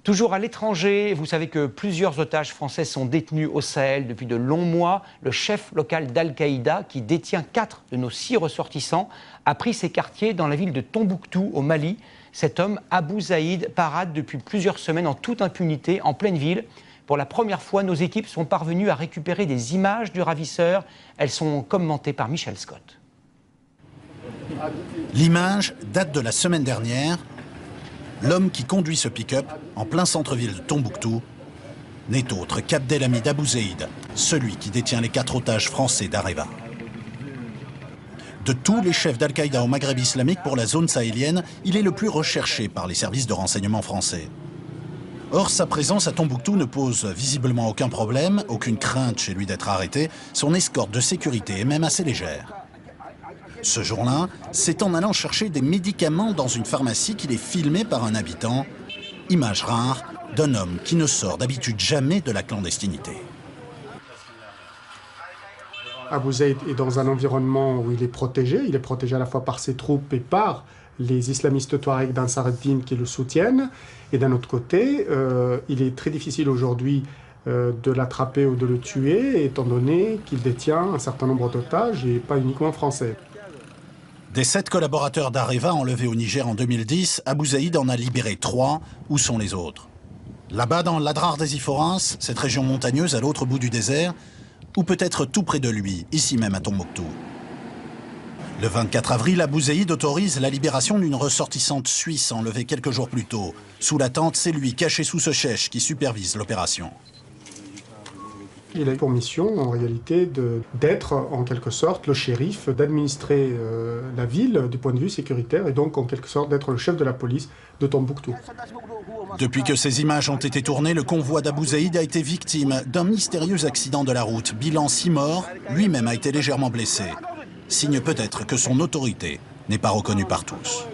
Toujours à l'étranger, vous savez que plusieurs otages français sont détenus au Sahel depuis de longs mois. Le chef local d'Al-Qaïda, qui détient 4 de nos 6 ressortissants, a pris ses quartiers dans la ville de Tombouctou, au Mali. Cet homme, Abou Zaïd, parade depuis plusieurs semaines en toute impunité, en pleine ville. Pour la première fois, nos équipes sont parvenues à récupérer des images du ravisseur. Elles sont commentées par Michel Scott. L'image date de la semaine dernière. L'homme qui conduit ce pick-up en plein centre-ville de Tombouctou n'est autre qu'Abdelhamid Abou Zaïd, celui qui détient les 4 otages français d'Areva. De tous les chefs d'Al-Qaïda au Maghreb islamique pour la zone sahélienne, il est le plus recherché par les services de renseignement français. Or, sa présence à Tombouctou ne pose visiblement aucun problème, aucune crainte chez lui d'être arrêté. Son escorte de sécurité est même assez légère. Ce jour-là, c'est en allant chercher des médicaments dans une pharmacie qu'il est filmé par un habitant. Image rare d'un homme qui ne sort d'habitude jamais de la clandestinité. Abou Zaïd est dans un environnement où il est protégé. Il est protégé à la fois par ses troupes et par les islamistes Touaregs d'Ansar ad-Din qui le soutiennent. Et d'un autre côté, il est très difficile aujourd'hui de l'attraper ou de le tuer, étant donné qu'il détient un certain nombre d'otages et pas uniquement français. Des 7 collaborateurs d'Areva enlevés au Niger en 2010, Abou Zaïd en a libéré 3. Où sont les autres? Là-bas, dans l'Adrar des Iforas, cette région montagneuse à l'autre bout du désert, ou peut-être tout près de lui, ici même à Tombouctou. Le 24 avril, Abou Zaïd autorise la libération d'une ressortissante suisse enlevée quelques jours plus tôt. Sous la tente, c'est lui, caché sous ce chèche, qui supervise l'opération. Il a pour mission, en réalité, d'être en quelque sorte le shérif, d'administrer la ville du point de vue sécuritaire et donc en quelque sorte d'être le chef de la police de Tombouctou. Depuis que ces images ont été tournées, le convoi d'Abou Zaïd a été victime d'un mystérieux accident de la route. Bilan 6 morts, lui-même a été légèrement blessé. Signe peut-être que son autorité n'est pas reconnue par tous.